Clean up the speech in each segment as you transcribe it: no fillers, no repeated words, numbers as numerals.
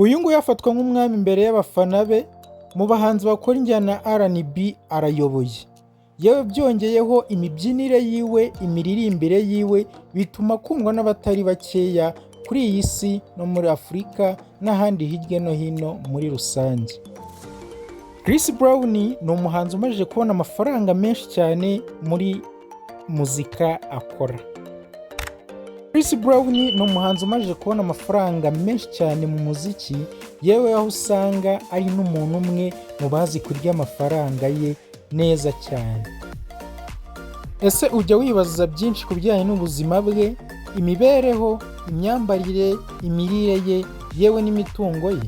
Uyu nguyu afatwa nk'umwami imbere y'abafana be, mu bahanzi bakora injyana ya R&B arayoboye. Yewe byongeyeho imibyinire yiwe, imiririmbire yiwe bituma akundwa n'abatari bakeya kuri iyi si no muri Afurika n'ahandi hirya no hino muri rusange. Chris Brown ni umuhanzi umaze kubona amafaranga menshi cyane muri muzika akora. Chris Brown ni umuhanzi umaze kubona amafaranga menshi cyane mu muziki, yewe aho usanga ari n'umuntu umwe mu bazi kurya amafaranga ye neza cyane. Ese ujya wibaza byinshi ku bijyanye n'ubuzima bwe, imibereho, imyambarire, imirire ye, yewe n'imitungo ye?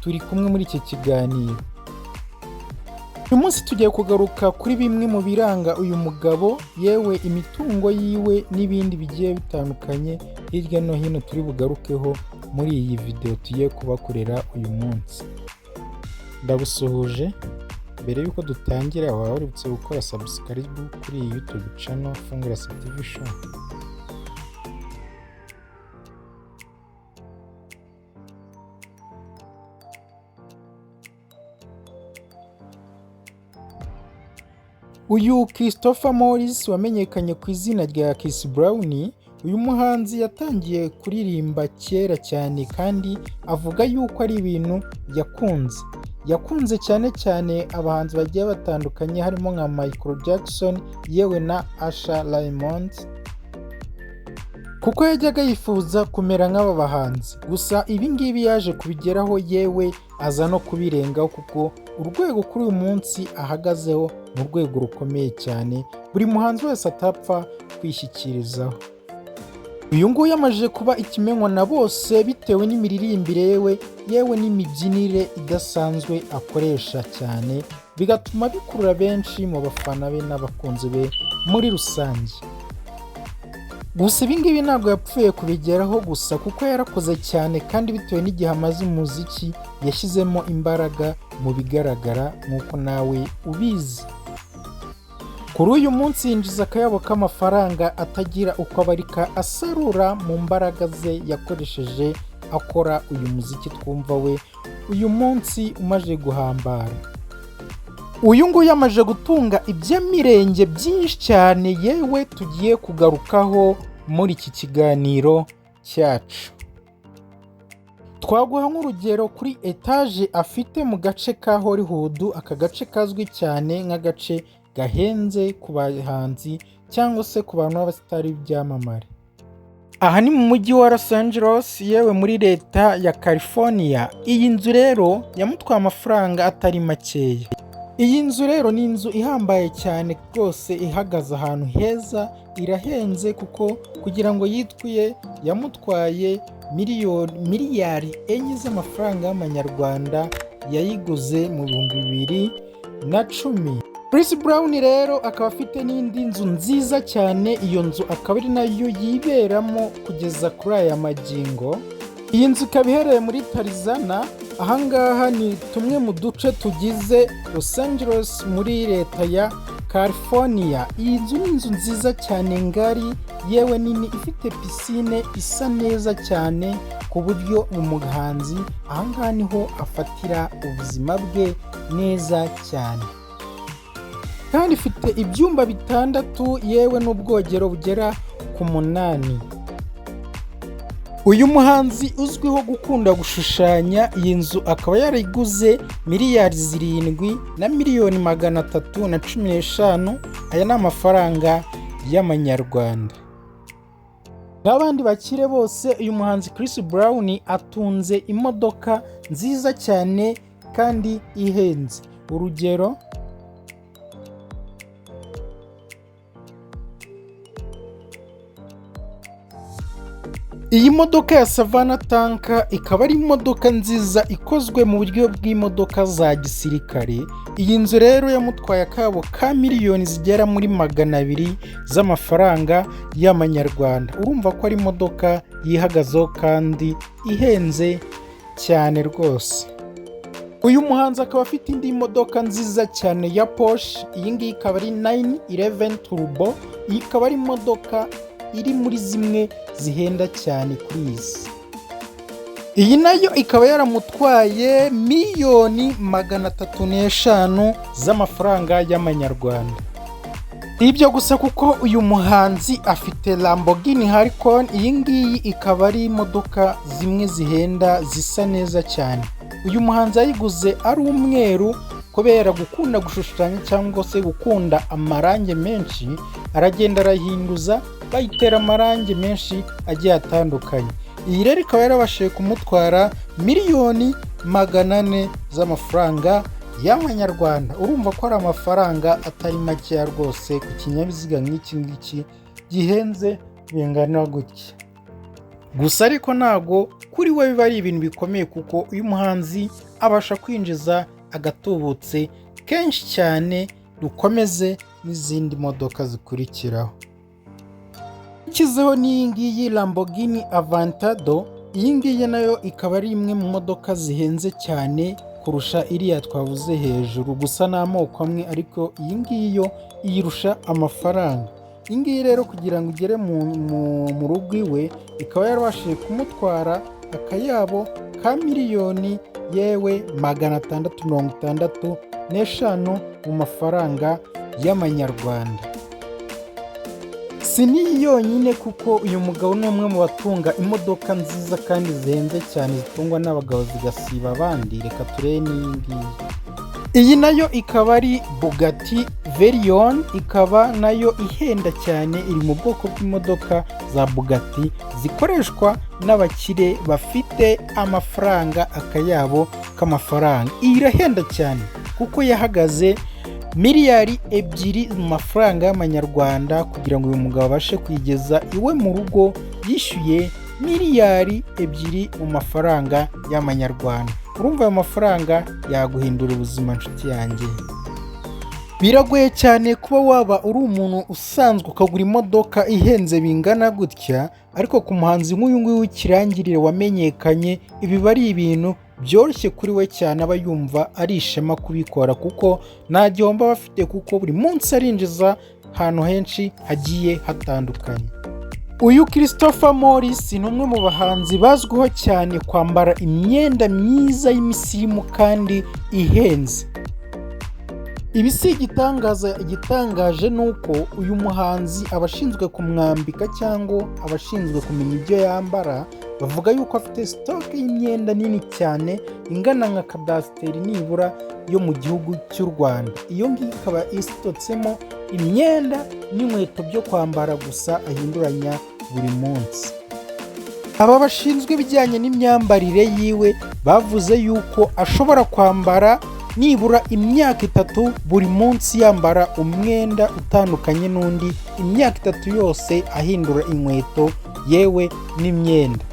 Turi kumwe muri iki kiganiro. Uyu munsi tugiye kugaruka kuri bimwe mu biranga uyu mugabo, yewe imitungo yiwe n'ibindi bigiye bitandukanye hirya no hino turi bugarukeho muri iyi video tugiye kubakorera uyu munsi. Ndagusuhuje. Mbere yuko dutangira waba waributse gukora subscribe kuri iyi YouTube channel Fungura TV Show. Uyu Christopher Morris wamenyekanye ku izina rya Chris Brown, uyu muhanzi yatangiye kuririmba kera cyane kandi avuga yuko ari ibintu yakunze cyane cyane abahanzi bagiye batandukanye harimo nka Michael Jackson yewe na Asha Raymond, kuko yajyaga yifuza kumera nk'aba bahanzi. Gusa ibi ngibi yaje kubigeraho, yewe aza no kubirengaho kuko urwego kuri uyu munsi ahagazeho mu rwego rukomeye cyane buri muhanzi wese atapfa kwishyikirizaho. Uyu nguyu yamaze kuba ikimenywa na bose bitewe n'imiririmbire yewe n'imibyinire idasanzwe akoresha cyane, bigatuma bikurura benshi mu bafana be n'abakunzi be muri rusange. Gusa ibi ngibi ntabwo yapfuye kubigeraho gusa kuko yarakoze cyane, kandi bitewe n'igihe amaze umuziki yashyizemo imbaraga mu bigaragara nk'uko nawe ubizi. Kuri uyu munsi yinjiza akayabo k'amafaranga atagira uko abarika, asarura mu mbaraga ze yakoresheje akora uyu muziki twumva we uyu munsi umaze guhambara. Uyu nguyu yamaze gutunga iby'amirenge byinshi cyane, yewe tugiye kugarukaho muri iki kiganiro cyacu. Twaguha nk'urugero kuri etaje afite mu gace ka Hollywood, aka gace kazwi cyane nk'agace gahenze ku bahanzi cyangwa se ku bantu b'abasitari b'ibyamamare. Aha ni mu mujyi wa Los Angeles, yewe muri leta ya California. Iyi nzu rero yamutwaye amafaranga atari makeya. Iyi nzu rero ni inzu ihambaye cyane rwose, ihagaze ahantu heza, irahenze kuko kugira ngo yitwiye yamutwaye miliyari 4 z'amafaranga y'amanyarwanda, yayiguze mu 2010. Chris Brown rero akaba afite n'indi nzu nziza cyane, iyo nzu akaba ari nayo yiberamo kugeza kuri aya magingo. Iyi nzu ikaba iherereye muri Arizona. Ahangaha ni tumwe mu duce tugize Los Angeles muri leta ya California. Iyi nzu ni inzu nziza cyane ngari, yewe nini, ifite pisine isa neza cyane ku buryo umuhanzi ahangaha niho afatira ubuzima bwe neza cyane. Kandi ifite ibyumba 6 yewe n'ubwogero bugera ku 8. Uyu muhanzi uzwiho gukunda gushushanya, iyi nzu akaba yarayiguze miliyari 7 na miliyoni 315. Aya ni amafaranga y'amanyarwanda. N'abandi bakire bose, uyu muhanzi Chris Brown atunze imodoka nziza cyane kandi ihenze. Urugero, iyi modoka ya Savannah Tanker ikaba ari imodoka nziza ikozwe mu buryo bw'imodoka za gisirikare. Iyi nzu rero yamutwaye akabo ka miliyoni zigera muri 200 z'amafaranga y'amanyarwanda. Urumva ko ari imodoka yihagazeho kandi ihenze cyane rwose. Uyu muhanzi akaba afite indi modoka nziza cyane ya Porsche. Iyi ngiyi ikaba ari 911 Turbo. Iyi ikaba ari imodoka iri muri zimwe zihenda cyane kuri isi. iyi nayo ikaba yaramutwaye miliyoni 305 z'amafaranga y'amanyarwanda. Ibyo gusa kuko uyu muhanzi afite Lamborghini Huracan, iyi ngiyi ikaba ari imodoka zimwe zihenda zisa neza cyane. Uyu muhanzi yayiguze ari umweru kubera gukunda gushushanya cyangwa se gukunda amarangi menshi, aragenda arahinduza bayitera amarangi menshi agiye atandukanye. Iyi rero ikaba yarabashije kumutwara miliyoni 400 z'amafaranga y'amanyarwanda. Urumva ko ari amafaranga atari makeya rwose ku kinyabiziga nk'iki ngiki gihenze bingana gutya. Gusa ariko ntago kuri we biba ari ibintu bikomeye kuko uyu muhanzi abasha kwinjiza agatubutse kenshi cyane. Dukomeze n'izindi modoka zikurikiraho. Ikizeho n'iyi ngiyi Lamborghini Aventador, iyi ngiyi nayo ikaba ari imwe mu modoka zihenze cyane kurusha iriya twavuze hejuru, gusa n'amoko amwe ariko iyi ngiyi yo iyirusha amafaranga. Iyi ngiyi rero kugira ngo igere mu rugo iwe ikaba yarabashije kumutwara akayabo ka miliyoni yewe 665 mu mafaranga y'amanyarwanda. Si n'iyi yonyine kuko uyu mugabo ni umwe mu batunga imodoka nziza kandi zihenze cyane zitungwa n'abagabo zigasiba abandi. Reka turebe n'iyi ngiyi. Iyi nayo ikaba ari Bugatti Veyron, ikaba nayo ihenda cyane, iri mu bwoko bw'imodoka za Bugatti zikoreshwa n'abakire bafite amafaranga, akayabo k'amafaranga. Iyi irahenda cyane kuko yahagaze miliyari 2 mu mafaranga y'amanyarwanda kugira ngo uyu mugabo abashe kuyigeza iwe mu rugo yishyuye miliyari 2 mu mafaranga y'amanyarwanda. Urumva ayo mafaranga yaguhindura ubuzima nshuti yanjye. Biragoye cyane kuba waba uri umuntu usanzwe ukagura imodoka ihenze bingana gutya, ariko ku muhanzi nk'uyu nguyu w'ikirangirire wamenyekanye ibi bari ibintu byoroshye kuri we cyane, aba yumva ari ishema kubikora kuko nta gihombo aba afite kuko buri munsi arinjiza ahantu henshi hagiye hatandukanye. Uyu Christopher Morris ni umwe mu bahanzi bazwiho cyane kwambara imyenda myiza y'imisimu kandi ihenze. Ibi si igitangaza, igitangaje ni uko uyu muhanzi abashinzwe kumwambika cyangwa abashinzwe kumenya ibyo yambara bavuga yuko afite stock y'imyenda nini cyane ingana nka kadasiteri nibura yo mu gihugu cy'u Rwanda. Iyo ngiyo ikaba isitotsemo imyenda n'inkweto byo kwambara gusa ahinduranya buri munsi. Aba bashinzwe ibijyanye n'imyambarire yiwe bavuze yuko ashobora kwambara nibura imyaka 3 buri munsi yambara umwenda utandukanye n'undi, imyaka 3 yose ahindura inkweto yewe n'imyenda.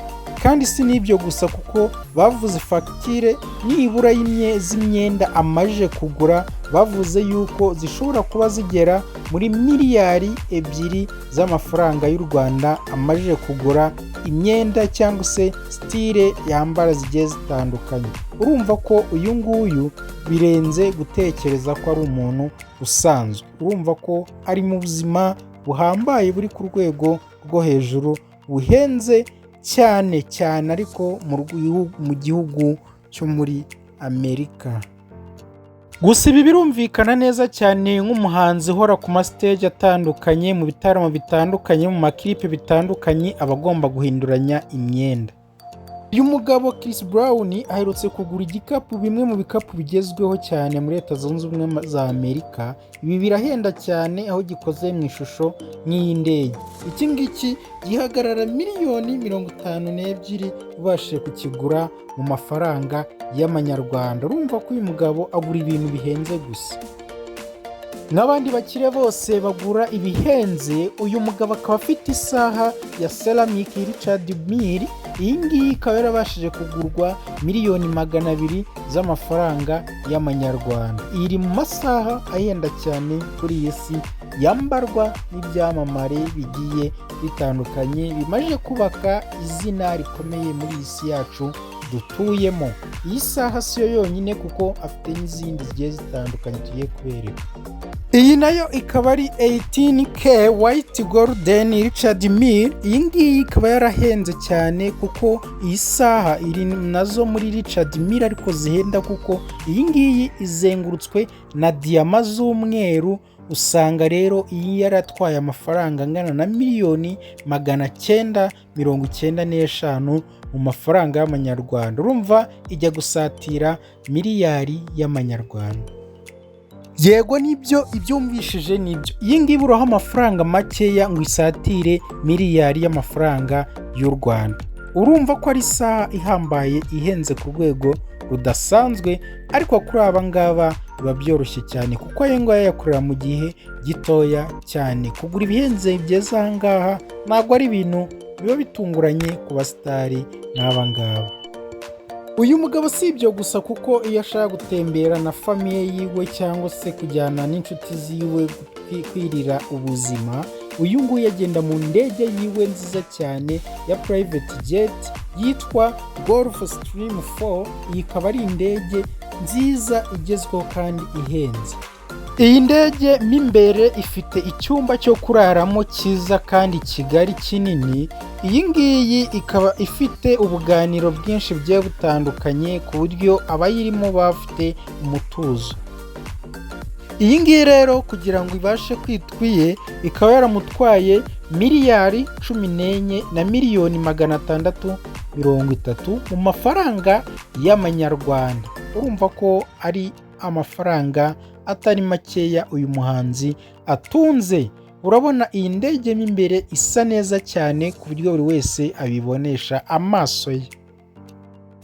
Kandi si n'ibyo gusa kuko bavuze fagitire nibura z'imyenda amaje kugura, bavuze yuko zishobora kuba zigera muri miliyari 2 z'amafaranga y'u Rwanda amaje kugura imyenda cyangwa se style yambara zigiye zitandukanye. Urumva ko uyu nguyu birenze gutekereza ko ari umuntu usanzwe. Urumva ko ari mu buzima buhambaye buri ku rwego rwo hejuru, buhenze cyane cyane ariko mu gihugu cyo muri Amerika. Gusa ibi birumvikana neza cyane nk'umuhanzi uhora ku mastage atandukanye, mu bitaramo bitandukanye, mu maklipe bitandukanye, abagomba guhinduranya imyenda. Uyu mugabo Chris Brown aherutse kugura igikapu, bimwe mu bikapu bigezweho cyane muri Leta Zunze Ubumwe za Amerika. Ibi birahenda cyane aho gikoze mu ishusho nk'iy'indege. Iki ngiki gihagarara miliyoni 52 ubashije kukigura mu mafaranga y'amanyarwanda. Urumva ko uyu mugabo agura ibintu bihenze gusa. N'abandi bakire bose bagura ibihenze, uyu mugabo akaba afite isaha ya ceramic Richard Mille. Iyi ngiyi ikaba yarabashije kugurwa miliyoni 200 z'amafaranga y'amanyarwanda. Iri mu masaha ahenda cyane kuri iyi si, yambarwa n'ibyamamare bigiye bitandukanye bimaze kubaka izina rikomeye muri iyi si yacu dutuyemo. Iyi saha si yo yonyine kuko afite n'izindi zigiye zitandukanye tugiye kubereka. iyi nayo ikaba ari 18K White Golden Richard Mille. iyi ngiyi ikaba yarahenze cyane kuko iyi saha iri nazo muri Richard Mille ariko zihenda kuko iyi ngiyi izengurutswe na diyama z'umweru. usanga rero iyi yaratwaye amafaranga angana na miliyoni 995 mu mafaranga y'amanyarwanda. urumva ijya gusatira miliyari y'amanyarwanda. yego nibyo ibyumvishije nibyo. iyi ngiyi iburaho amafaranga makeya ngo isatire miliyari y'amafaranga y'u Rwanda. urumva ko ari isaha ihambaye ihenze ku rwego rudasanzwe, ariko kuri aba ngaba biba byoroshye cyane kuko ayo ngayo yakorera mu gihe gitoya cyane. kugura ibihenze bigeze aha ngaha ntabwo ari ibintu biba bitunguranye ku basitari n'aba ngaba. uyu mugabo si ibyo gusa kuko iyo ashaka gutembera na famiye yiwe cyangwa se kujyana n'inshuti ziwe kwirira ubuzima, uyu nguyu agenda mu ndege yiwe nziza cyane ya private jet yitwa Gulfstream 4. iyi ikaba ari indege nziza igezweho kandi ihenze. iyi ndege mo imbere ifite icyumba cyo kuraramo cyiza kandi kigari kinini. iyi ngiyi ikaba ifite ubuganiro bwinshi bugiye butandukanye ku buryo abayirimo bafite umutuzo. iyi ngiyi rero kugira ngo ibashe kwitwiye ikaba yaramutwaye miliyari 14 na miliyoni 630 mu mafaranga y'amanyarwanda. urumva ko ari amafaranga atari makeya uyu muhanzi atunze. urabona iyi ndege mo imbere isa neza cyane ku buryo buri wese abibonesha amaso ye.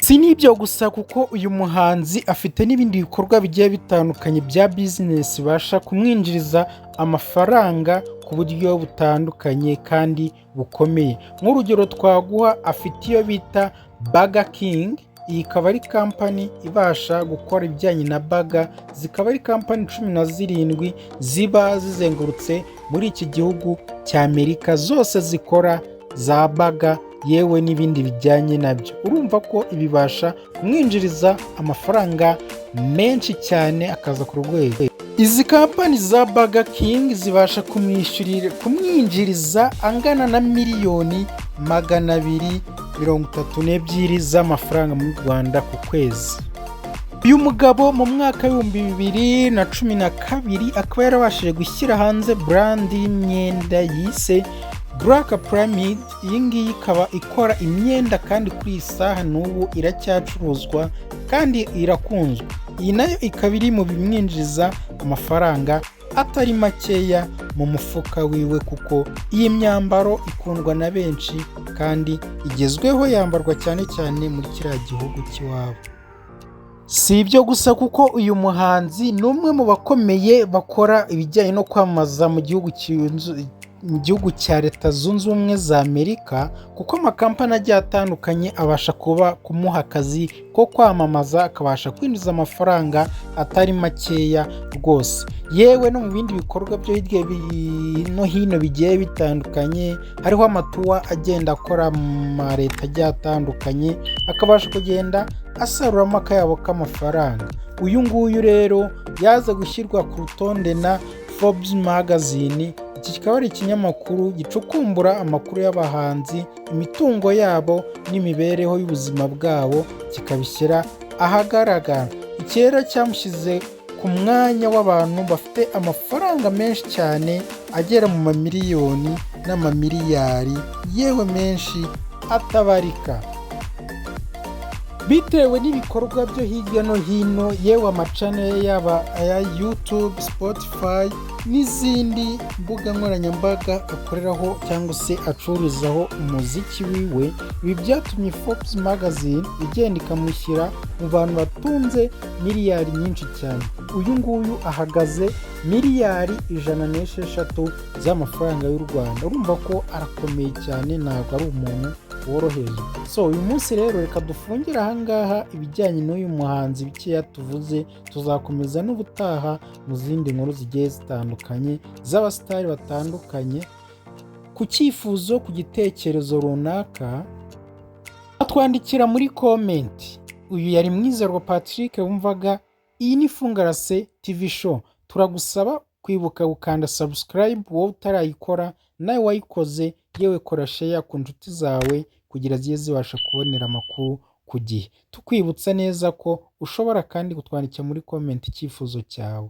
si n'ibyo gusa kuko uyu muhanzi afite n'ibindi bikorwa bigiye bitandukanye bya bizinesi bibasha kumwinjiriza amafaranga ku buryo butandukanye kandi bukomeye. nk'urugero twaguha, afite iyo bita Burger King. iyi ikaba ari kampani ibasha gukora ibijyanye na baga. zikaba ari kampani 17 ziba zizengurutse muri iki gihugu cy'Amerika, zose zikora za baga yewe n'ibindi bijyanye nabyo. urumva ko ibibasha kumwinjiriza amafaranga menshi cyane akaza ku rwego. izi kampani za Burger King zibasha kumwinjiriza angana na miliyoni 232 z'amafaranga mu Rwanda ku kwezi. uyu mugabo mu mwaka w'2012 akaba yarabashije gushyira hanze brand y'imyenda yise Black Pyramid. iyi ngiyi ikaba ikora imyenda kandi kuri iyi saha n'ubu iracyacuruzwa kandi irakunzwe. iyi nayo ikaba iri mu bimwinjiriza amafaranga atari makeya mu mufuka wiwe kuko iyi myambaro ikundwa na benshi kandi igezweho, yambarwa cyane cyane muri kiriya gihugu cy'iwabo. si ibyo gusa kuko uyu muhanzi ni umwe mu bakomeye bakora ibijyanye no kwamamaza mu gihugu cya Leta Zunze Ubumwe za Amerika, kuko amakampani agiye atandukanye abasha kumuha akazi ko kwamamaza, akabasha kwinjiza amafaranga atari makeya rwose. yewe no mu bindi bikorwa byo hirya no hino bigiye bitandukanye, hariho amatuwa agenda akora mu ma leta agiye atandukanye, akabasha kugenda asaruramo akayabo k'amafaranga. uyu nguyu rero yaza gushyirwa ku rutonde na Forbes magazine. iki kikaba ari ikinyamakuru gicukumbura amakuru y'abahanzi, imitungo yabo n'imibereho y'ubuzima bwabo, kikabishyira ahagaragara. iki rero cyamushyize ku mwanya w'abantu bafite amafaranga menshi cyane agera mu mamiliyoni n'amamiliyari, yewe menshi atabarika. bitewe n'ibikorwa byo hirya no hino, yewe amacane yaba aya YouTube, Spotify n'izindi mbuga nkoranyambaga akoreraho cyangwa se acururizaho umuziki wiwe. ibi byatumye Forbes magazine igenda ikamushyira mu bantu batunze miliyari nyinshi cyane. uyu nguyu ahagaze miliyari 106 z'amafaranga y'u Rwanda. urumva ko arakomeye cyane, ntabwo ari umuntu woroheje. uyu munsi rero reka dufungire ahangaha ibijyanye n'uyu muhanzi bikeya tuvuze. tuzakomeza n'ubutaha mu zindi nkuru zigiye zitandukanye z'abasitari batandukanye. ku cyifuzo, ku gitekerezo runaka, atwandikira muri komenti. uyu yari Mwizerwa Patrick wumvaga iyi ni Fungarase TV show. turagusaba kwibuka gukanda subscribe wowe utarayikora, nawe wayikoze yewe kora share ku nshuti zawe kugira zize zibasha kubonera amakuru ku gihe. Tukwibutsa neza ko ushobora kandi kutwandikira muri comment icyifuzo cyawe.